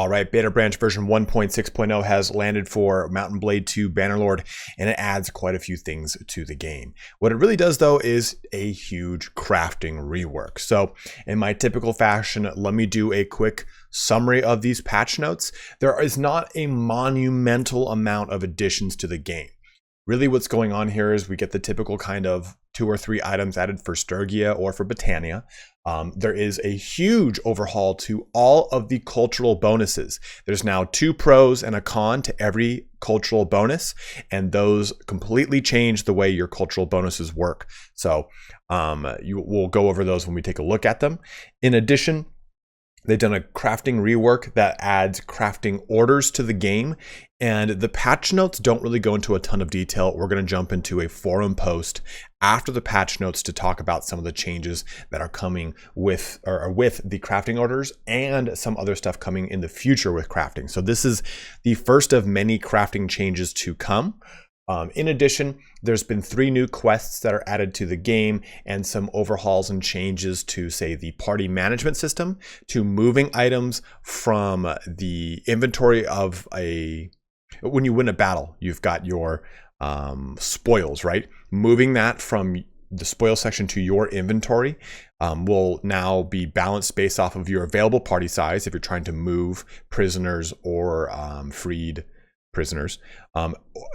All right, Beta Branch version 1.6.0 has landed for Mountain Blade 2 Bannerlord, and it adds quite a few things to the game. What it really does, though, is a huge crafting rework. So in my typical fashion, let me do a quick summary of these patch notes. There is not a monumental amount of additions to the game. Really what's going on here is we get the typical kind of 2 or 3 items added for Stygia or for Britannia. There is a huge overhaul to all of the cultural bonuses. There's now 2 pros and a con to every cultural bonus, and those completely change the way your cultural bonuses work. So we'll go over those when we take a look at them. In addition, they've done a crafting rework that adds crafting orders to the game, and the patch notes don't really go into a ton of detail. We're going to jump into a forum post after the patch notes to talk about some of the changes that are coming with the crafting orders and some other stuff coming in the future with crafting. So this is the first of many crafting changes to come. In addition, there's been 3 new quests that are added to the game and some overhauls and changes to, say, the party management system, to moving items from the inventory of when you win a battle, you've got your spoils, right? Moving that from the spoil section to your inventory will now be balanced based off of your available party size if you're trying to move prisoners or freed prisoners,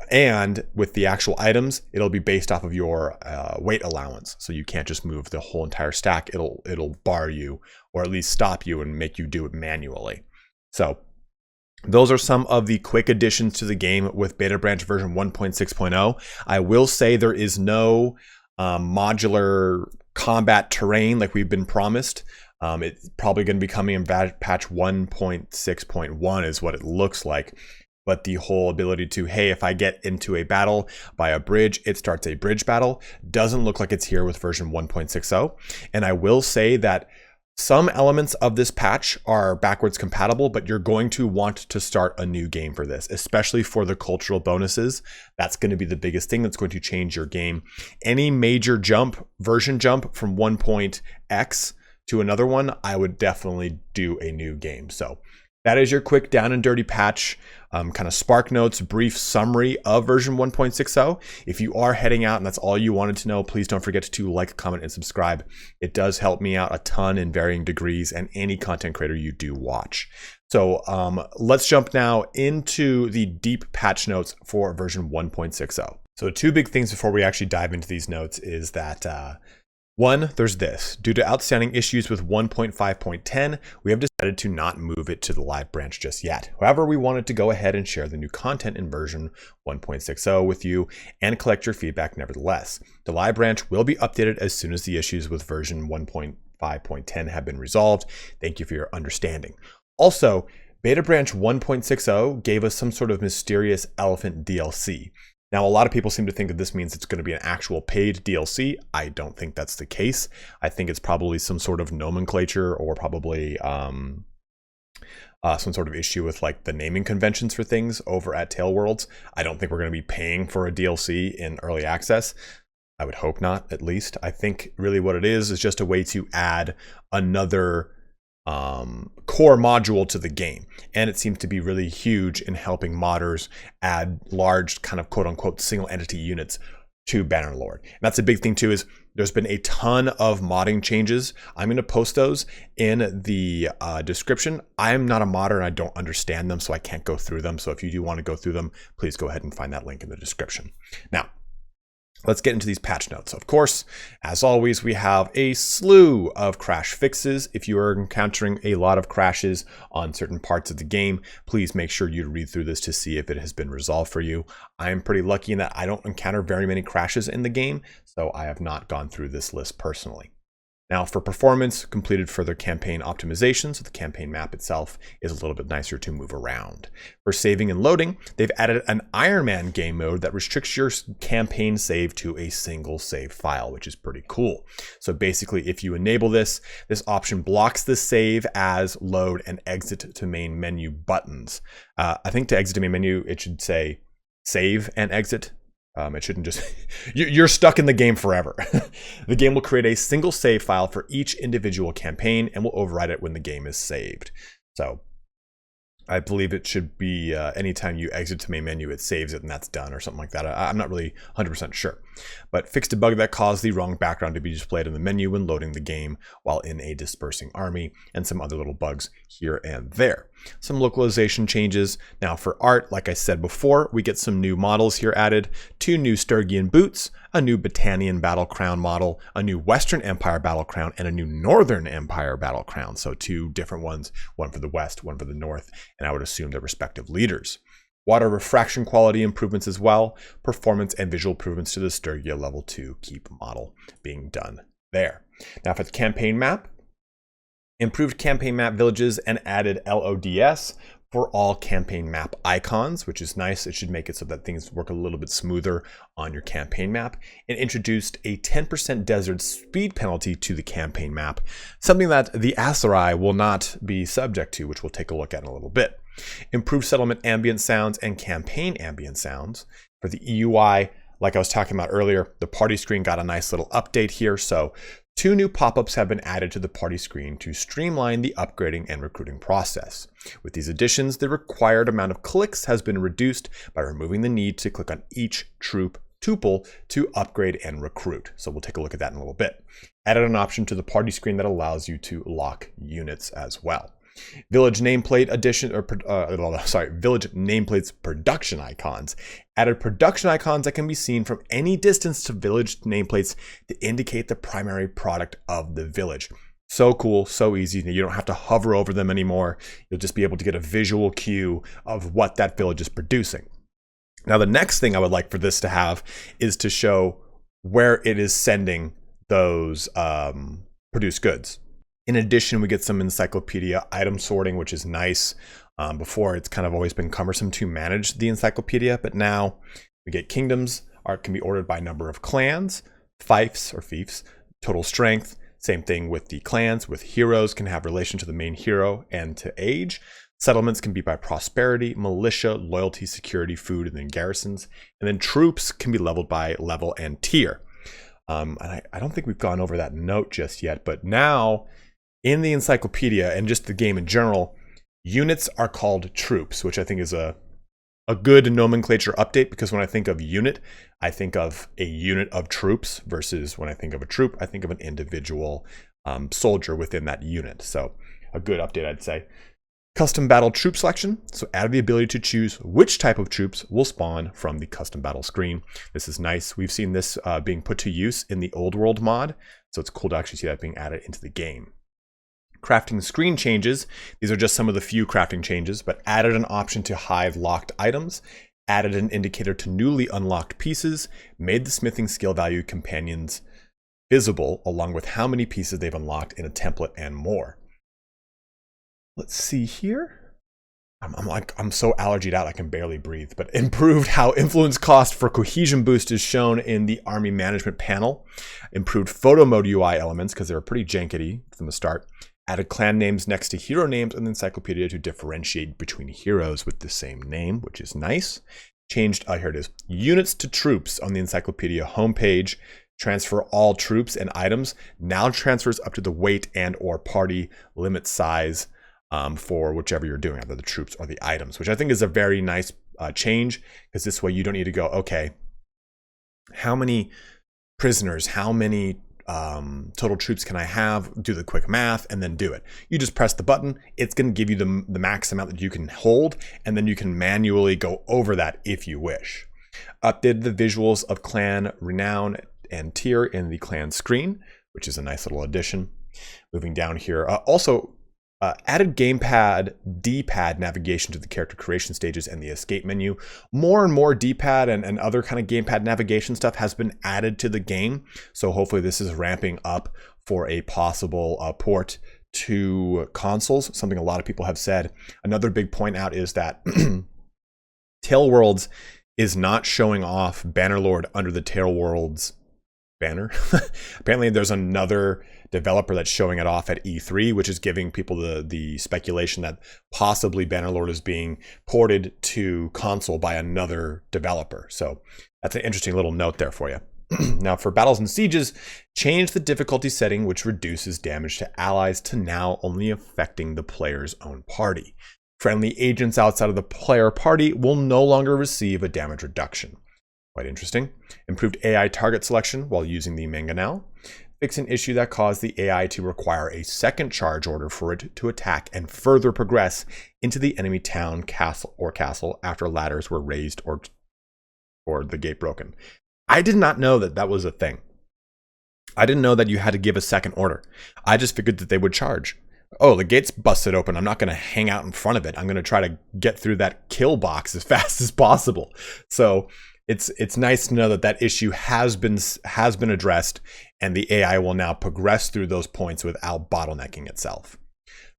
and with the actual items, it'll be based off of your weight allowance. So you can't just move the whole entire stack. It'll bar you, or at least stop you and make you do it manually. So those are some of the quick additions to the game with Beta Branch version 1.6.0. I will say there is no modular combat terrain like we've been promised. It's probably going to be coming in patch 1.6.1 is what it looks like. But the whole ability to, hey, if I get into a battle by a bridge, it starts a bridge battle, doesn't look like it's here with version 1.6.0. And I will say that some elements of this patch are backwards compatible, but you're going to want to start a new game for this, especially for the cultural bonuses. That's going to be the biggest thing that's going to change your game. Any major version jump from 1.x to another one, I would definitely do a new game. So that is your quick down and dirty patch, kind of spark notes, brief summary of version 1.6.0. If you are heading out and that's all you wanted to know, please don't forget to like, comment, and subscribe. It does help me out a ton in varying degrees and any content creator you do watch. So let's jump now into the deep patch notes for version 1.6.0. So 2 big things before we actually dive into these notes is that one, there's this. Due to outstanding issues with 1.5.10, we have decided to not move it to the live branch just yet. However, we wanted to go ahead and share the new content in version 1.6.0 with you and collect your feedback nevertheless. The live branch will be updated as soon as the issues with version 1.5.10 have been resolved. Thank you for your understanding. Also, Beta Branch 1.6.0 gave us some sort of mysterious elephant DLC. Now, a lot of people seem to think that this means it's going to be an actual paid DLC. I don't think that's the case. I think it's probably some sort of nomenclature or probably some sort of issue with like the naming conventions for things over at Tailworlds. I don't think we're going to be paying for a DLC in early access. I would hope not, at least. I think really what it is just a way to add another core module to the game, and it seems to be really huge in helping modders add large kind of quote unquote single entity units to Bannerlord. And that's a big thing too, is there's been a ton of modding changes. I'm going to post those in the description. I'm not a modder and I don't understand them, so I can't go through them. So if you do want to go through them, please go ahead and find that link in the description. Now, let's get into these patch notes. Of course, as always, we have a slew of crash fixes. If you are encountering a lot of crashes on certain parts of the game, please make sure you read through this to see if it has been resolved for you. I am pretty lucky in that I don't encounter very many crashes in the game, so I have not gone through this list personally. Now for performance, completed further campaign optimization, so the campaign map itself is a little bit nicer to move around. For saving and loading, they've added an Iron Man game mode that restricts your campaign save to a single save file, which is pretty cool. So basically, if you enable this option blocks the save as, load, and exit to main menu buttons. I think to exit to main menu, it should say save and exit. It shouldn't just, you're stuck in the game forever. The game will create a single save file for each individual campaign and will override it when the game is saved. So I believe it should be anytime you exit to main menu, it saves it and that's done or something like that. I'm not really 100% sure. But fixed a bug that caused the wrong background to be displayed in the menu when loading the game while in a dispersing army, and some other little bugs here and there. Some localization changes. Now for art, like I said before, we get some new models here added, 2 new Sturgian boots, a new Battanian battle crown model, a new Western Empire battle crown, and a new Northern Empire battle crown. So 2 different ones, one for the West, one for the North, and I would assume their respective leaders. Water refraction quality improvements as well, performance and visual improvements to the Sturgia level 2 keep model being done there. Now for the campaign map, improved campaign map villages and added LODS for all campaign map icons, which is nice. It should make it so that things work a little bit smoother on your campaign map. It introduced a 10% desert speed penalty to the campaign map, something that the Asarai will not be subject to, which we'll take a look at in a little bit. Improved settlement ambient sounds and campaign ambient sounds. For the EUI, like I was talking about earlier, the party screen got a nice little update here. So 2 new pop-ups have been added to the party screen to streamline the upgrading and recruiting process. With these additions, the required amount of clicks has been reduced by removing the need to click on each troop tuple to upgrade and recruit. So we'll take a look at that in a little bit. Added an option to the party screen that allows you to lock units as well. Village nameplate addition, village nameplates production icons. Added production icons that can be seen from any distance to village nameplates to indicate the primary product of the village. So cool, so easy. You don't have to hover over them anymore. You'll just be able to get a visual cue of what that village is producing. Now, the next thing I would like for this to have is to show where it is sending those produced goods. In addition, we get some encyclopedia item sorting, which is nice. Before, it's kind of always been cumbersome to manage the encyclopedia, but now we get kingdoms can be ordered by number of clans, fiefs or fiefs, total strength. Same thing with the clans. With heroes can have relation to the main hero and to age. Settlements can be by prosperity, militia, loyalty, security, food, and then garrisons. And then troops can be leveled by level and tier. And I don't think we've gone over that note just yet, but now in the encyclopedia and just the game in general, units are called troops, which I think is a good nomenclature update, because when I think of unit, I think of a unit of troops versus when I think of a troop, I think of an individual soldier within that unit. So a good update, I'd say. Custom battle troop selection. So added the ability to choose which type of troops will spawn from the custom battle screen. This is nice. We've seen this being put to use in the old world mod. So it's cool to actually see that being added into the game. Crafting screen changes. These are just some of the few crafting changes, but added an option to hide locked items, added an indicator to newly unlocked pieces, made the smithing skill value companions visible along with how many pieces they've unlocked in a template and more. Let's see here. I'm so allergied out I can barely breathe, but improved how influence cost for cohesion boost is shown in the army management panel. Improved photo mode UI elements because they were pretty jankety from the start. Added clan names next to hero names in the encyclopedia to differentiate between heroes with the same name, which is nice. Changed, here it is, units to troops on the encyclopedia homepage. Transfer all troops and items. Now transfers up to the weight and or party limit size for whichever you're doing, either the troops or the items, which I think is a very nice change, because this way you don't need to go, okay, how many prisoners, how many total troops can I have, do the quick math, and then do it. You just press the button, it's going to give you the max amount that you can hold, and then you can manually go over that if you wish. Updated the visuals of clan renown and tier in the clan screen, which is a nice little addition. Moving down here, also added gamepad D-pad navigation to the character creation stages and the escape menu. More and more D-pad and other kind of gamepad navigation stuff has been added to the game. So hopefully this is ramping up for a possible port to consoles, something a lot of people have said. Another big point out is that Tailworlds is not showing off Bannerlord under the Tailworlds banner. Apparently there's another developer that's showing it off at E3, which is giving people the speculation that possibly Bannerlord is being ported to console by another developer. So that's an interesting little note there for you. Now for battles and sieges, change the difficulty setting, which reduces damage to allies, to now only affecting the player's own party. Friendly agents outside of the player party will no longer receive a damage reduction. Quite interesting. Improved AI target selection while using the mangonel. Fix an issue that caused the AI to require a second charge order for it to attack and further progress into the enemy town, castle after ladders were raised or the gate broken. I did not know that that was a thing. I didn't know that you had to give a second order. I just figured that they would charge. Oh, the gate's busted open. I'm not going to hang out in front of it. I'm going to try to get through that kill box as fast as possible. So it's nice to know that that issue has been addressed, and the AI will now progress through those points without bottlenecking itself.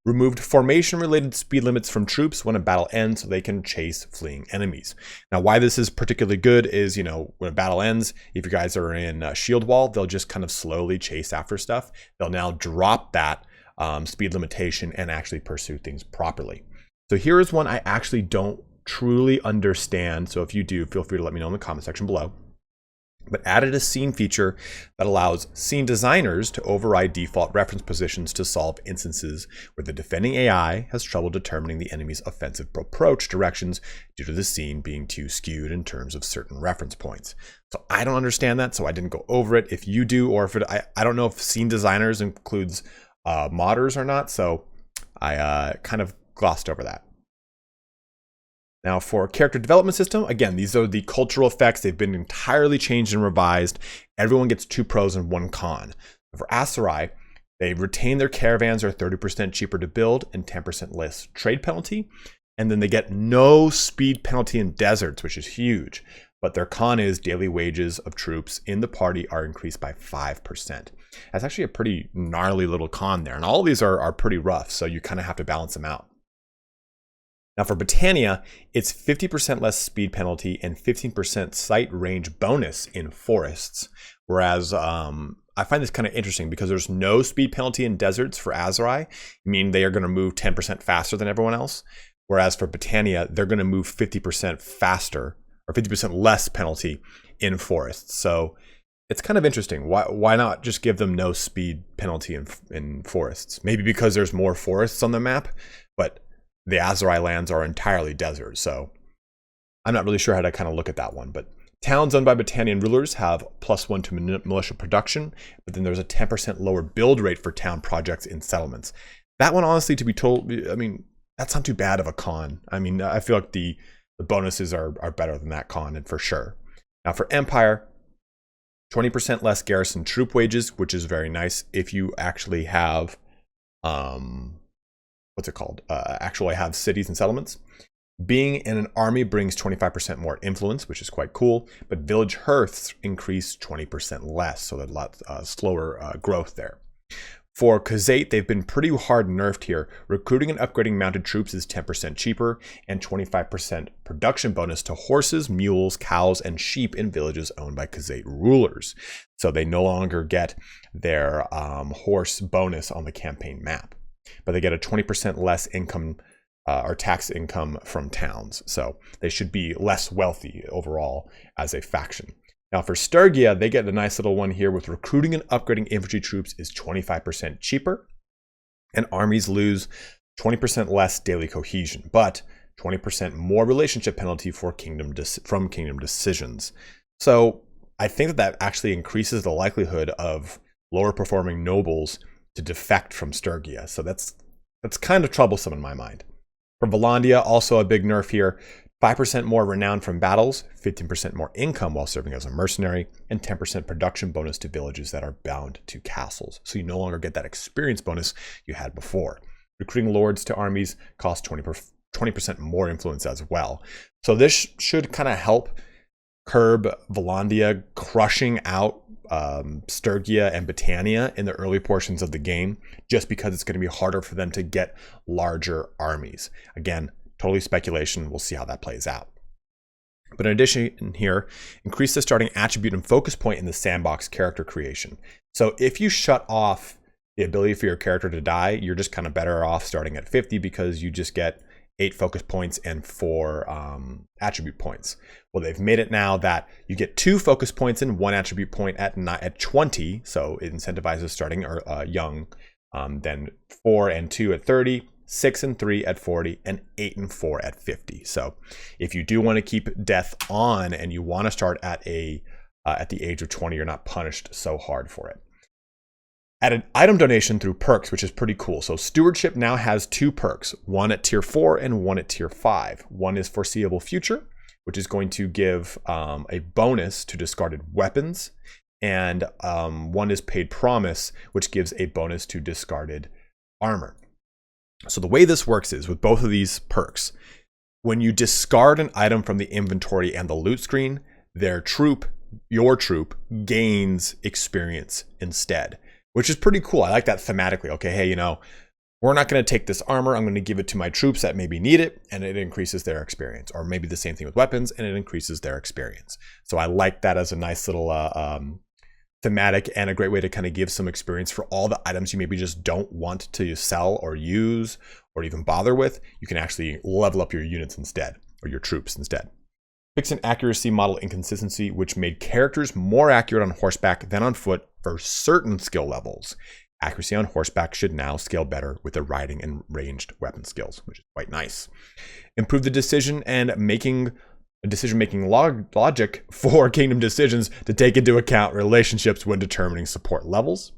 Removed formation-related speed limits from troops when a battle ends so they can chase fleeing enemies. Now, why this is particularly good is, when a battle ends, if you guys are in shield wall, they'll just kind of slowly chase after stuff. They'll now drop that speed limitation and actually pursue things properly. So here is one I actually don't truly understand. So if you do, feel free to let me know in the comment section below. But added a scene feature that allows scene designers to override default reference positions to solve instances where the defending AI has trouble determining the enemy's offensive approach directions due to the scene being too skewed in terms of certain reference points. So I don't understand that, so I didn't go over it. If you do, or if I don't know if scene designers includes modders or not, so I kind of glossed over that. Now for character development system, again, these are the cultural effects. They've been entirely changed and revised. Everyone gets 2 pros and 1 con. For Aserai, they retain their caravans are 30% cheaper to build and 10% less trade penalty. And then they get no speed penalty in deserts, which is huge. But their con is daily wages of troops in the party are increased by 5%. That's actually a pretty gnarly little con there. And all of these are pretty rough, so you kind of have to balance them out. Now for Britannia, it's 50% less speed penalty and 15% sight range bonus in forests. Whereas I find this kind of interesting because there's no speed penalty in deserts for Aserai, meaning they are going to move 10% faster than everyone else. Whereas for Britannia, they're going to move 50% faster or 50% less penalty in forests. So it's kind of interesting. Why not just give them no speed penalty in forests? Maybe because there's more forests on the map, but the Aserai lands are entirely desert, so I'm not really sure how to kind of look at that one. But towns owned by Britannian rulers have +1 to militia production, but then there's a 10% lower build rate for town projects in settlements. That one, honestly, to be told, I mean, that's not too bad of a con. I mean, I feel like the bonuses are better than that con, and for sure. Now for Empire, 20% less garrison troop wages, which is very nice if you actually have actually have cities and settlements. Being in an army brings 25% more influence, which is quite cool, but village hearths increase 20% less, so there's a lot slower growth there. For Khazate, they've been pretty hard nerfed here. Recruiting and upgrading mounted troops is 10% cheaper, and 25% production bonus to horses, mules, cows, and sheep in villages owned by Khazate rulers. So they no longer get their horse bonus on the campaign map, but they get a 20% less income or tax income from towns. So they should be less wealthy overall as a faction. Now for Sturgia, they get a nice little one here with recruiting and upgrading infantry troops is 25% cheaper, and armies lose 20% less daily cohesion, but 20% more relationship penalty for kingdom decisions. So I think that actually increases the likelihood of lower performing nobles to defect from Sturgia. So that's kind of troublesome in my mind. For Volandia, also a big nerf here. 5% more renown from battles, 15% more income while serving as a mercenary, and 10% production bonus to villages that are bound to castles. So you no longer get that experience bonus you had before. Recruiting lords to armies costs 20% more influence as well. So this should kind of help curb Volandia crushing out Sturgia and Britannia in the early portions of the game, just because it's going to be harder for them to get larger armies. Again, totally speculation. We'll see how that plays out. But in addition here, increase the starting attribute and focus point in the sandbox character creation. So if you shut off the ability for your character to die, you're just kind of better off starting at 50 because you just get 8 focus points and 4 attribute points. Well, they've made it now that you get 2 focus points and 1 attribute point at 20, so it incentivizes starting young. Then 4 and 2 at 30, 6 and 3 at 40, and 8 and 4 at 50. So if you do want to keep death on and you want to start at the age of 20, you're not punished so hard for it. Added item donation through perks, which is pretty cool. So Stewardship now has 2 perks, one at tier 4 and one at tier 5. One is Foreseeable Future, which is going to give a bonus to discarded weapons, and one is Paid Promise, which gives a bonus to discarded armor. So the way this works is, with both of these perks, when you discard an item from the inventory and the loot screen, your troop gains experience instead, which is pretty cool. I like that thematically. Okay, hey, we're not going to take this armor. I'm going to give it to my troops that maybe need it, and it increases their experience. Or maybe the same thing with weapons, and it increases their experience. So I like that as a nice little thematic and a great way to kind of give some experience for all the items you maybe just don't want to sell or use or even bother with. You can actually level up your units instead, or your troops instead. Fix an accuracy model inconsistency, which made characters more accurate on horseback than on foot for certain skill levels. Accuracy on horseback should now scale better with the riding and ranged weapon skills, which is quite nice. Improve the decision-making logic for Kingdom decisions to take into account relationships when determining support levels.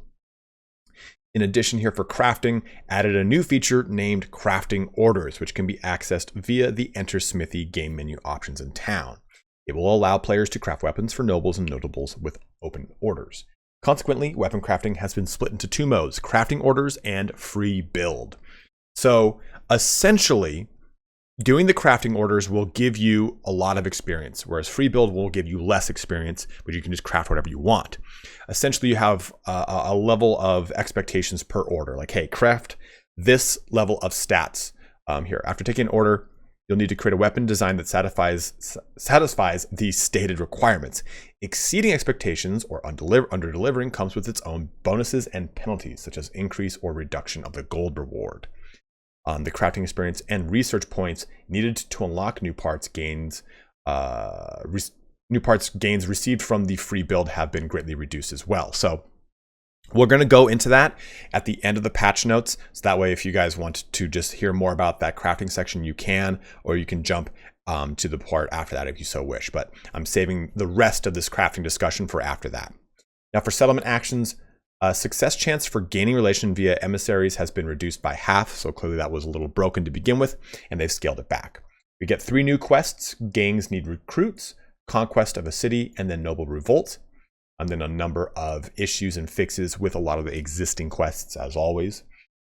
In addition, here for crafting, added a new feature named Crafting Orders, which can be accessed via the Enter Smithy game menu options in town. It will allow players to craft weapons for nobles and notables with open orders. Consequently, weapon crafting has been split into 2 modes, Crafting Orders and Free Build. So essentially, doing the crafting orders will give you a lot of experience, whereas free build will give you less experience, but you can just craft whatever you want. Essentially, you have a level of expectations per order. Like, hey, craft this level of stats here. After taking an order, you'll need to create a weapon design that satisfies the stated requirements. Exceeding expectations or under-delivering comes with its own bonuses and penalties, such as increase or reduction of the gold reward. The crafting experience and research points needed to unlock new parts gains received from the free build have been greatly reduced as well. So we're going to go into that at the end of the patch notes. So that way, if you guys want to just hear more about that crafting section, you can, or you can jump to the part after that if you so wish. But I'm saving the rest of this crafting discussion for after that. Now for settlement actions, success chance for gaining relation via emissaries has been reduced by half, so clearly that was a little broken to begin with, and they've scaled it back. We get 3 new quests: Gangs Need Recruits, Conquest of a City, and then Noble Revolt. And then a number of issues and fixes with a lot of the existing quests, as always.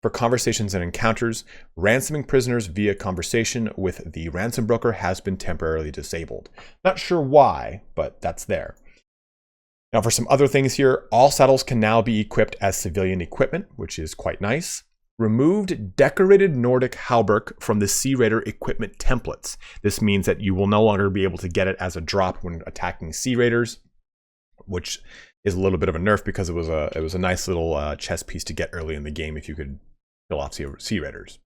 For conversations and encounters, ransoming prisoners via conversation with the ransom broker has been temporarily disabled. Not sure why, but that's there. Now for some other things here, all saddles can now be equipped as civilian equipment, which is quite nice. Removed decorated Nordic hauberk from the Sea Raider equipment templates. This means that you will no longer be able to get it as a drop when attacking Sea Raiders, which is a little bit of a nerf because it was a nice little chess piece to get early in the game if you could kill off Sea Raiders.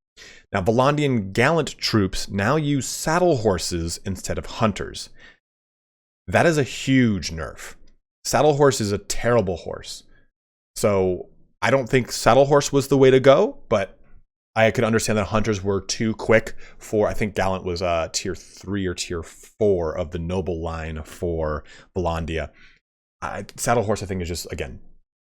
Now Volandian Gallant troops now use saddle horses instead of hunters. That is a huge nerf. Saddle horse is a terrible horse. So I don't think saddle horse was the way to go, but I could understand that hunters were too quick for, I think Gallant was tier 3 or tier 4 of the noble line for Volandia. Saddle horse, I think, is just, again,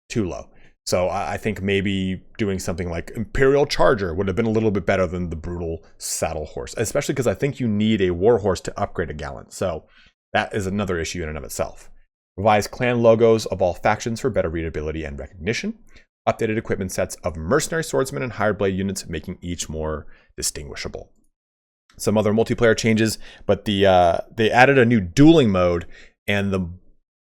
too low. So I think maybe doing something like Imperial Charger would have been a little bit better than the brutal saddle horse, especially because I think you need a war horse to upgrade a Gallant. So that is another issue in and of itself. Revised clan logos of all factions for better readability and recognition. Updated equipment sets of mercenary swordsmen and higher blade units, making each more distinguishable. Some other multiplayer changes, but they added a new dueling mode, and the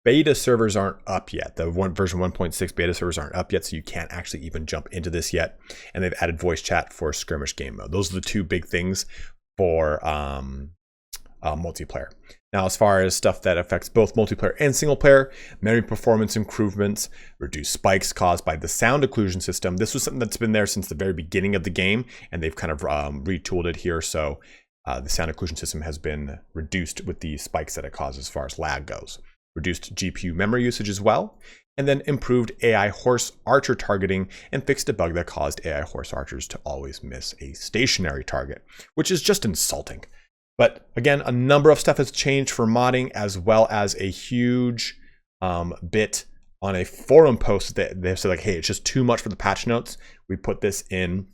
beta servers aren't up yet. The version 1.6 beta servers aren't up yet, so you can't actually even jump into this yet. And they've added voice chat for skirmish game mode. Those are the 2 big things for multiplayer. Now, as far as stuff that affects both multiplayer and single player, memory performance improvements, reduced spikes caused by the sound occlusion system. This was something that's been there since the very beginning of the game, and they've kind of retooled it here. So the sound occlusion system has been reduced with the spikes that it causes as far as lag goes. Reduced GPU memory usage as well. and then improved AI horse archer targeting and fixed a bug that caused AI horse archers to always miss a stationary target, which is just insulting. But again, a number of stuff has changed for modding, as well as a huge bit on a forum post that they've said like, hey, it's just too much for the patch notes. We put this in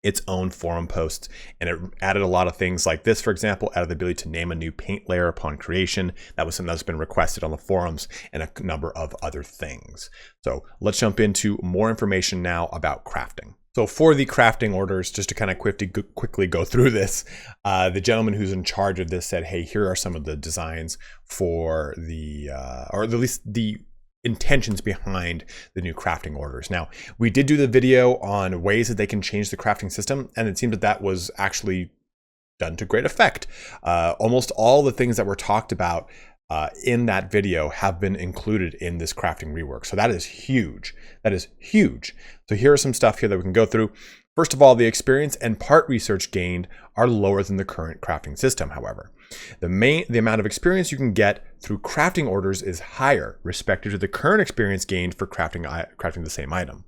its own forum posts, and it added a lot of things like this. For example, added the ability to name a new paint layer upon creation. That was something that's been requested on the forums, and a number of other things. So let's jump into more information now about crafting. So for the crafting orders, just to kind of quickly go through this, the gentleman who's in charge of this said, hey, here are some of the designs for the, or at least the intentions behind the new crafting orders. Now, we did do the video on ways that they can change the crafting system, and it seems that that was actually done to great effect. Almost all the things that were talked about in that video have been included in this crafting rework. So that is huge. That is huge. So here are some stuff here that we can go through. First of all, the experience and part research gained are lower than the current crafting system, however. The amount of experience you can get through crafting orders is higher, respective to the current experience gained for crafting the same item.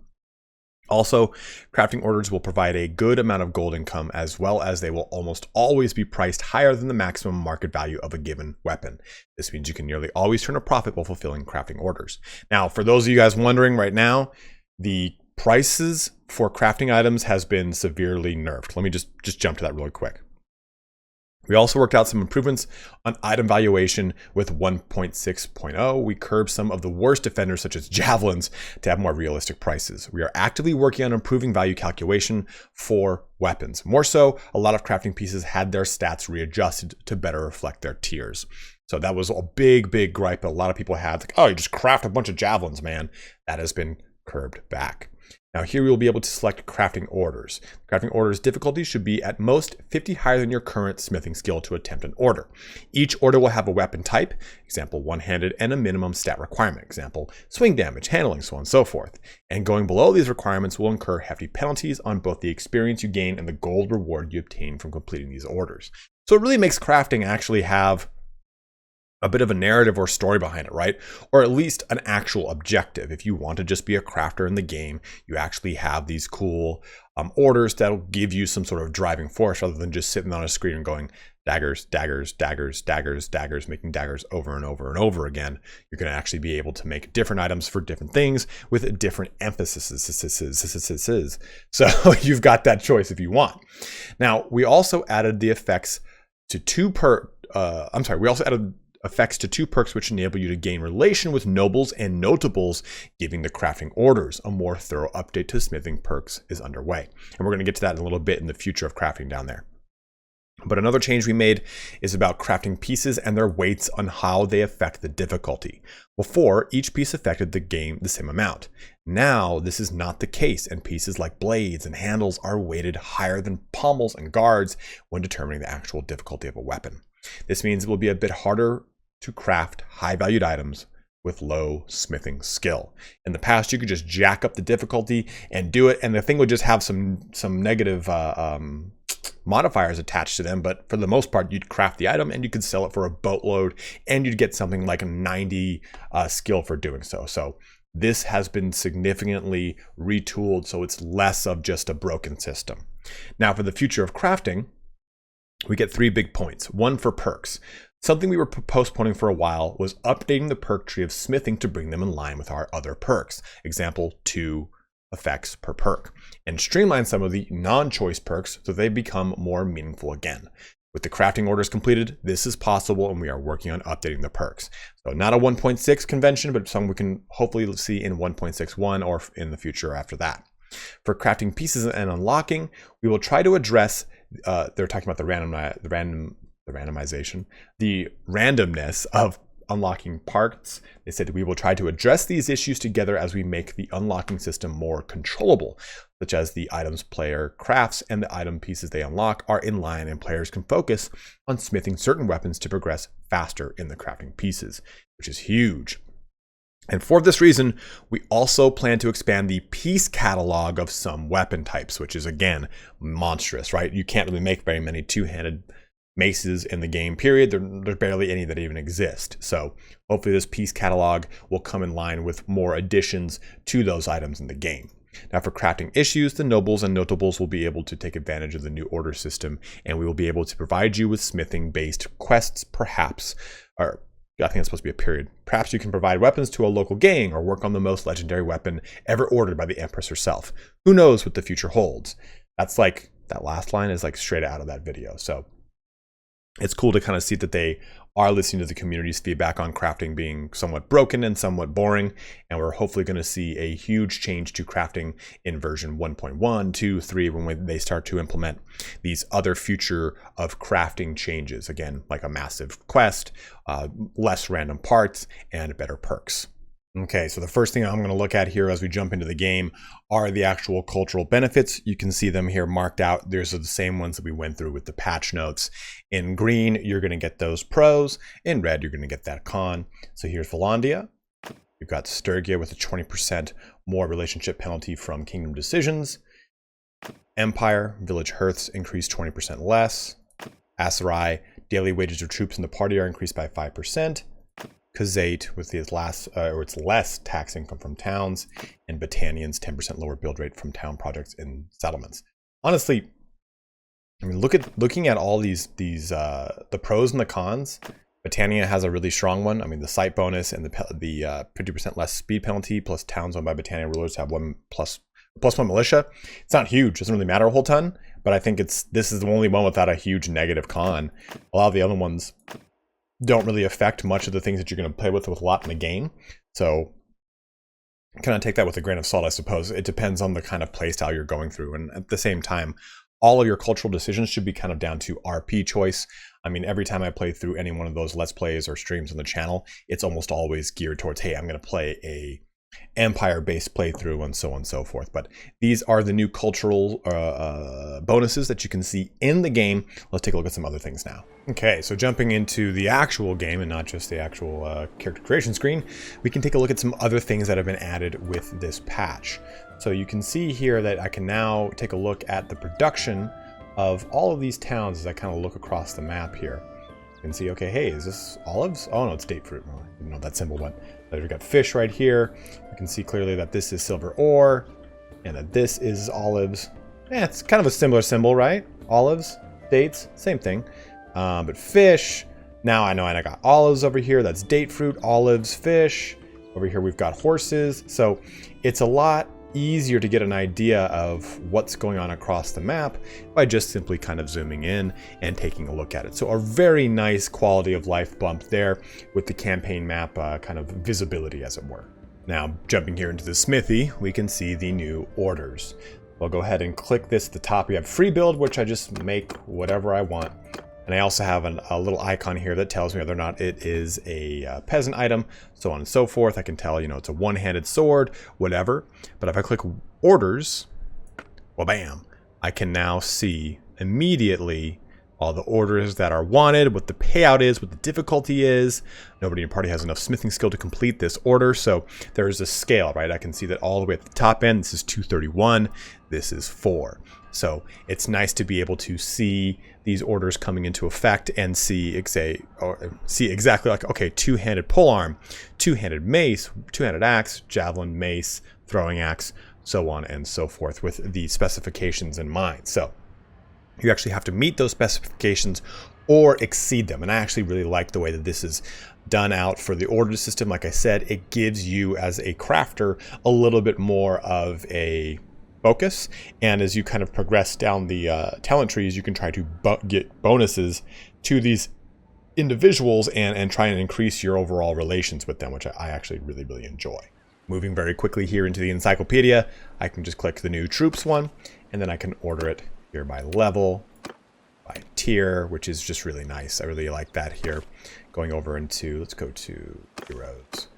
Also, crafting orders will provide a good amount of gold income, as well as they will almost always be priced higher than the maximum market value of a given weapon. This means you can nearly always turn a profit while fulfilling crafting orders. Now, for those of you guys wondering right now, the prices for crafting items has been severely nerfed. Let me just jump to that really quick. We also worked out some improvements on item valuation with 1.6.0. We curbed some of the worst offenders, such as javelins, to have more realistic prices. We are actively working on improving value calculation for weapons. More so, a lot of crafting pieces had their stats readjusted to better reflect their tiers. So that was a big gripe that a lot of people had. Like, oh, you just craft a bunch of javelins, man. That has been curbed back. Now here we will be able to select crafting orders. Crafting orders difficulty should be at most 50 higher than your current smithing skill to attempt an order. Each order will have a weapon type, example one-handed, and a minimum stat requirement, example swing damage, handling, so on and so forth. And going below these requirements will incur hefty penalties on both the experience you gain and the gold reward you obtain from completing these orders. So it really makes crafting actually have a bit of a narrative or story behind it, right? Or at least an actual objective. If you want to just be a crafter in the game, you actually have these cool orders that'll give you some sort of driving force rather than just sitting on a screen and going daggers, daggers, daggers, daggers, daggers, making daggers over and over and over again. You're going to actually be able to make different items for different things with different emphases. So you've got that choice if you want. Now, we also added the effects to effects to two perks which enable you to gain relation with nobles and notables, giving the crafting orders. A more thorough update to smithing perks is underway. And we're going to get to that in a little bit in the future of crafting down there. But another change we made is about crafting pieces and their weights on how they affect the difficulty. Before, each piece affected the game the same amount. Now, this is not the case, and pieces like blades and handles are weighted higher than pommels and guards when determining the actual difficulty of a weapon. This means it will be a bit harder to craft high-valued items with low smithing skill. In the past, you could just jack up the difficulty and do it, and the thing would just have some negative modifiers attached to them, but for the most part, you'd craft the item and you could sell it for a boatload, and you'd get something like a 90 skill for doing so. So this has been significantly retooled, so it's less of just a broken system. Now, for the future of crafting, we get 3 big points. One for perks. Something we were postponing for a while was updating the perk tree of smithing to bring them in line with our other perks. Example, 2 effects per perk. And streamline some of the non-choice perks so they become more meaningful again. With the crafting orders completed, this is possible, and we are working on updating the perks. So not a 1.6 convention, but something we can hopefully see in 1.61 or in the future after that. For crafting pieces and unlocking, we will try to address, they're talking about the randomness of unlocking parts. They said we will try to address these issues together as we make the unlocking system more controllable, such as the items player crafts and the item pieces they unlock are in line, and players can focus on smithing certain weapons to progress faster in the crafting pieces, which is huge. And for this reason, we also plan to expand the piece catalog of some weapon types, which is, again, monstrous, right? You can't really make very many two-handed maces in the game, period. There's barely any that even exist. So hopefully this piece catalog will come in line with more additions to those items in the game. Now for crafting issues, the nobles and notables will be able to take advantage of the new order system, and we will be able to provide you with smithing-based quests, perhaps, or I think it's supposed to be a period. Perhaps you can provide weapons to a local gang or work on the most legendary weapon ever ordered by the Empress herself. Who knows what the future holds? That's like, that last line is like straight out of that video. So it's cool to kind of see that they are listening to the community's feedback on crafting being somewhat broken and somewhat boring. And we're hopefully going to see a huge change to crafting in version 1.1, 2, 3, when they start to implement these other future of crafting changes. Again, like a massive quest, less random parts, and better perks. Okay, so the first thing I'm going to look at here as we jump into the game are the actual cultural benefits. You can see them here marked out. These are the same ones that we went through with the patch notes. In green, you're going to get those pros. In red, you're going to get that con. So here's Valandia. You've got Sturgia with a 20% more relationship penalty from kingdom decisions. Empire, village hearths increased 20% less. Asarai, daily wages of troops in the party are increased by 5%. Kazate with its less tax income from towns, and Battanian's 10% lower build rate from town projects and settlements. Honestly, I mean, looking at all these the pros and the cons. Battania has a really strong one. I mean, the site bonus and the 50% less speed penalty, plus towns owned by Battania rulers have plus one militia. It's not huge; doesn't really matter a whole ton. But I think this is the only one without a huge negative con. A lot of the other ones don't really affect much of the things that you're going to play with a lot in the game. So kind of take that with a grain of salt, I suppose. It depends on the kind of play style you're going through. And at the same time, all of your cultural decisions should be kind of down to RP choice. I mean, every time I play through any one of those Let's Plays or streams on the channel, it's almost always geared towards, hey, I'm going to play a Empire-based playthrough and so on and so forth. But these are the new cultural bonuses that you can see in the game. Let's take a look at some other things now. Okay, so jumping into the actual game and not just the actual character creation screen, we can take a look at some other things that have been added with this patch. So you can see here that I can now take a look at the production of all of these towns as I kind of look across the map here. You can see, okay, hey, is this olives? Oh no, it's date fruit. Oh, I didn't know that symbol went. We've got fish right here. You can see clearly that this is silver ore and that this is olives. Yeah, it's kind of a similar symbol, right? Olives, dates, same thing. But fish, now I know I got olives over here. That's date fruit, olives, fish. Over here we've got horses. So it's a lot easier to get an idea of what's going on across the map by just simply kind of zooming in and taking a look at it. So a very nice quality of life bump there with the campaign map kind of visibility, as it were. Now jumping here into the smithy, we can see the new orders. I'll go ahead and click this at the top. We have free build, which I just make whatever I want. And I also have a little icon here that tells me whether or not it is a peasant item, so on and so forth. I can tell, you know, it's a one-handed sword, whatever. But if I click orders, well, bam, I can now see immediately all the orders that are wanted, what the payout is, what the difficulty is. Nobody in your party has enough smithing skill to complete this order. So there's a scale, right? I can see that all the way at the top end, this is 231, this is 4. So it's nice to be able to see these orders coming into effect and see exactly like, okay, two-handed polearm, two-handed mace, two-handed axe, javelin, mace, throwing axe, so on and so forth with the specifications in mind. So you actually have to meet those specifications or exceed them. And I actually really like the way that this is done out for the order system. Like I said, it gives you as a crafter a little bit more of a focus, and as you kind of progress down the talent trees, you can try to get bonuses to these individuals and try and increase your overall relations with them, which I actually really enjoy. Moving very quickly here into the encyclopedia, I can just click the new troops one, and then I can order it here by level, by tier, which is just really nice. I really like that here. Going over into, let's go to heroes,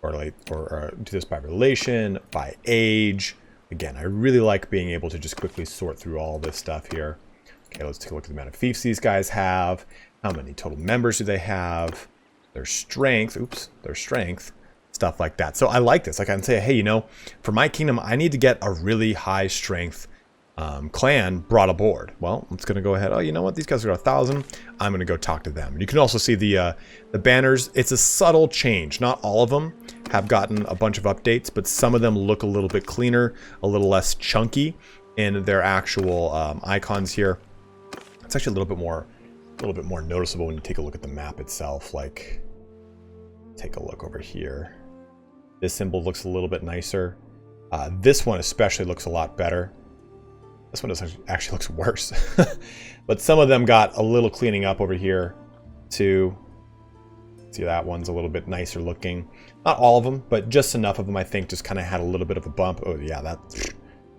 or do this by relation, by age. Again, I really like being able to just quickly sort through all this stuff here. Okay, let's take a look at the amount of fiefs these guys have. How many total members do they have? Their strength, their strength, stuff like that. So I like this. Like I can say, hey, you know, for my kingdom, I need to get a really high strength clan brought aboard. Well, it's going to go ahead. Oh, you know what? These guys are 1,000. I'm going to go talk to them. And you can also see the banners. It's a subtle change. Not all of them have gotten a bunch of updates, but some of them look a little bit cleaner, a little less chunky in their actual icons here. It's actually a little bit more noticeable when you take a look at the map itself. Like, take a look over here. This symbol looks a little bit nicer. This one especially looks a lot better. This one actually looks worse. But some of them got a little cleaning up over here too. See, that one's a little bit nicer looking. Not all of them, but just enough of them, I think, just kind of had a little bit of a bump. Oh yeah, that,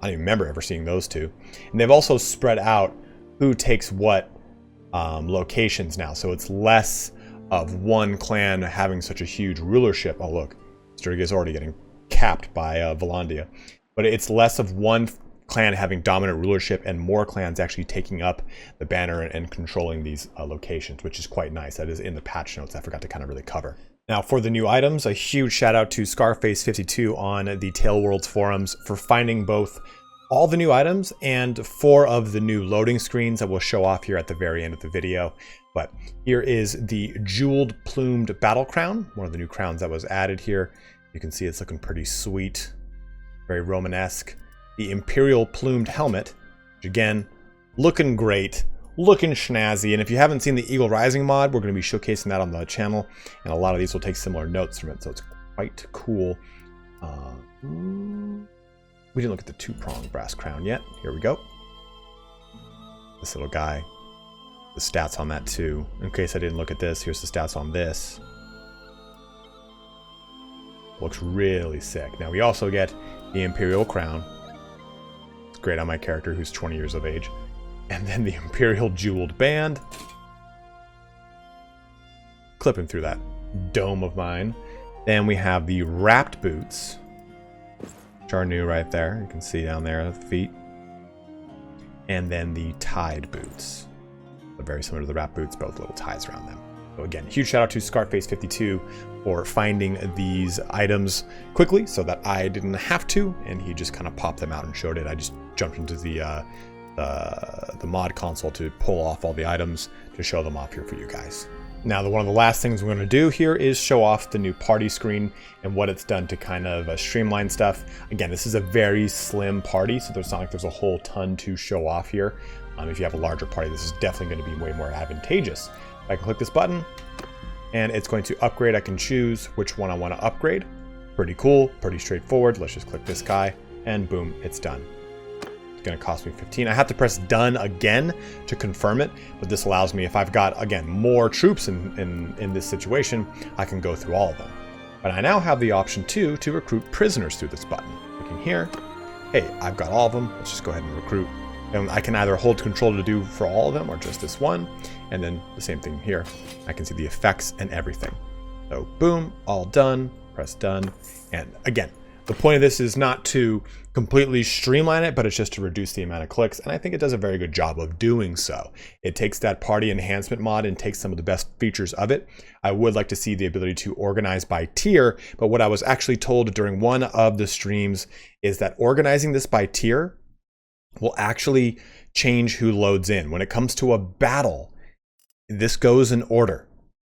I don't even remember ever seeing those two. And they've also spread out who takes what locations now. So it's less of one clan having such a huge rulership. Oh look, Strix is already getting capped by Volandia. But it's less of one clan having dominant rulership and more clans actually taking up the banner and controlling these locations, which is quite nice. That is in the patch notes I forgot to kind of really cover. Now for the new items, a huge shout out to Scarface52 on the Tail Worlds forums for finding both all the new items and 4 of the new loading screens that we'll show off here at the very end of the video. But here is the jeweled plumed battle crown, one of the new crowns that was added here. You can see it's looking pretty sweet, very Romanesque. The Imperial plumed helmet, which again, looking great, looking snazzy. And if you haven't seen the Eagle Rising mod, we're going to be showcasing that on the channel. And a lot of these will take similar notes from it, so it's quite cool. We didn't look at the 2-pronged brass crown yet. Here we go. This little guy. The stats on that too. In case I didn't look at this, here's the stats on this. Looks really sick. Now we also get the Imperial crown. It's great on my character who's 20 years of age. And then the Imperial jeweled band. Clipping through that dome of mine. Then we have the wrapped boots, which are new right there. You can see down there at the feet. And then the tied boots. So very similar to the wrapped boots, both little ties around them. So again, huge shout out to Scarface52 for finding these items quickly so that I didn't have to, and he just kind of popped them out and showed it. I just jumped into the mod console to pull off all the items to show them off here for you guys. Now, one of the last things we're going to do here is show off the new party screen and what it's done to kind of streamline stuff. Again, this is a very slim party, so there's not like there's a whole ton to show off here. If you have a larger party, this is definitely going to be way more advantageous. I can click this button and it's going to upgrade. I can choose which one I want to upgrade. Pretty cool, pretty straightforward. Let's just click this guy and boom, it's done. It's going to cost me 15. I have to press done again to confirm it, but this allows me, if I've got, again, more troops in this situation, I can go through all of them. But I now have the option too to recruit prisoners through this button. Clicking here, hey, I've got all of them. Let's just go ahead and recruit. And I can either hold control to do for all of them or just this one. And then the same thing here. I can see the effects and everything. So boom, all done, press done. And again, the point of this is not to completely streamline it, but it's just to reduce the amount of clicks. And I think it does a very good job of doing so. It takes that party enhancement mod and takes some of the best features of it. I would like to see the ability to organize by tier, but what I was actually told during one of the streams is that organizing this by tier will actually change who loads in. When it comes to a battle, this goes in order.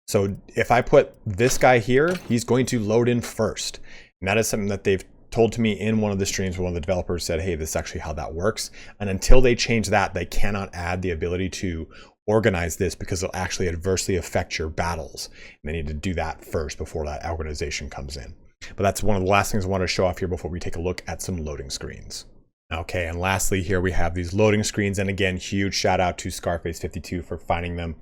So if I put this guy here, he's going to load in first. And that is something that they've told to me in one of the streams where one of the developers said, hey, this is actually how that works. And until they change that, they cannot add the ability to organize this because it'll actually adversely affect your battles. And they need to do that first before that organization comes in. But that's one of the last things I want to show off here before we take a look at some loading screens. Okay, and lastly here we have these loading screens, and again, huge shout out to Scarface52 for finding them.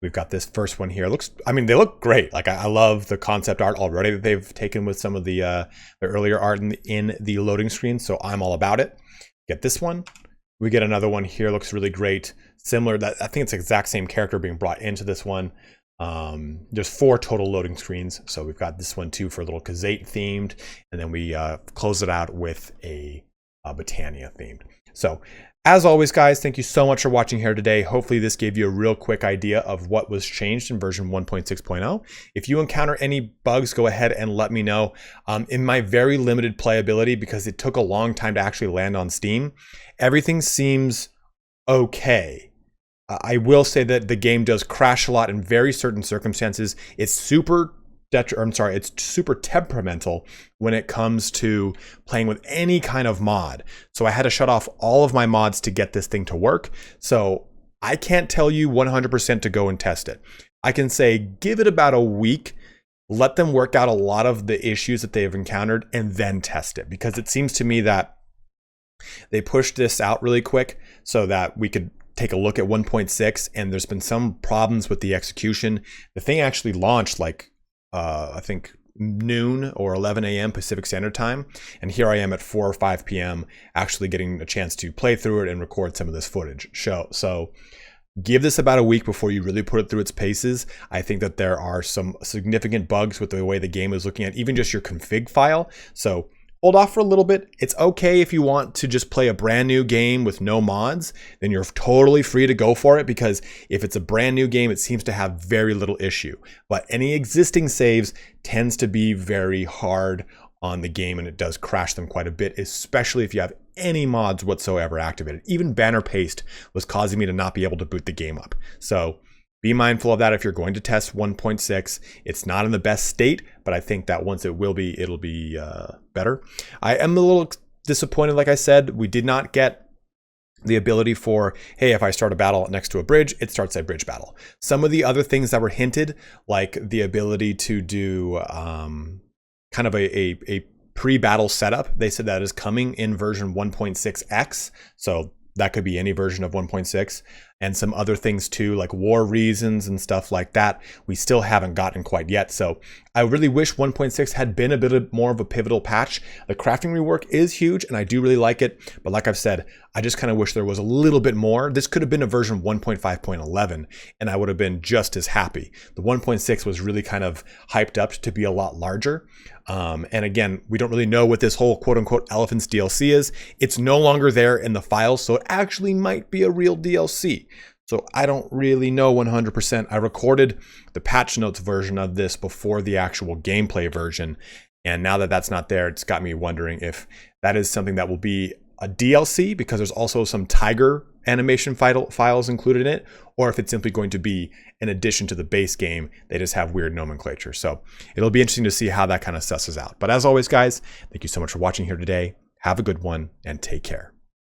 We've got this first one here. They look great. Like I love the concept art already that they've taken with some of the earlier art in the loading screen, so I'm all about it. Get this one. We get another one here, looks really great. Similar, that I think it's the exact same character being brought into this one. There's 4 total loading screens, so we've got this one too for a little Khazate themed, and then we close it out with a Britannia themed. So As always, guys, thank you so much for watching here today. Hopefully this gave you a real quick idea of what was changed in version 1.6.0. If you encounter any bugs, go ahead and let me know. In my very limited playability, because it took a long time to actually land on Steam, everything seems okay. I will say that the game does crash a lot in very certain circumstances. It's super temperamental when it comes to playing with any kind of mod. So I had to shut off all of my mods to get this thing to work. So I can't tell you 100% to go and test it. I can say give it about a week, let them work out a lot of the issues that they've encountered, and then test it. Because it seems to me that they pushed this out really quick so that we could take a look at 1.6, and there's been some problems with the execution. The thing actually launched like I think noon or 11 a.m. Pacific Standard Time. And here I am at 4 or 5 p.m. actually getting a chance to play through it and record some of this footage. So give this about a week before you really put it through its paces. I think that there are some significant bugs with the way the game is looking at even just your config file. So hold off for a little bit. It's okay if you want to just play a brand new game with no mods, then you're totally free to go for it, because if it's a brand new game, it seems to have very little issue. But any existing saves tends to be very hard on the game, and it does crash them quite a bit, especially if you have any mods whatsoever activated. Even banner paste was causing me to not be able to boot the game up. So be mindful of that if you're going to test 1.6. It's not in the best state, but I think that once it'll be better. I am a little disappointed, like I said, we did not get the ability for, hey, if I start a battle next to a bridge, it starts a bridge battle. Some of the other things that were hinted, like the ability to do kind of a pre-battle setup, they said that is coming in version 1.6x. So that could be any version of 1.6, and some other things too, like war reasons and stuff like that. We still haven't gotten quite yet. So I really wish 1.6 had been a bit more of a pivotal patch. The crafting rework is huge, and I do really like it. But like I've said, I just kind of wish there was a little bit more. This could have been a version 1.5.11, and I would have been just as happy. The 1.6 was really kind of hyped up to be a lot larger. And again, we don't really know what this whole quote unquote Elephants DLC is. It's no longer there in the files, so it actually might be a real DLC. So I don't really know 100%. I recorded the patch notes version of this before the actual gameplay version. And now that that's not there, it's got me wondering if that is something that will be a DLC, because there's also some tiger animation files included in it, or if it's simply going to be an addition to the base game. They just have weird nomenclature. So it'll be interesting to see how that kind of susses out. But as always, guys, thank you so much for watching here today. Have a good one and take care.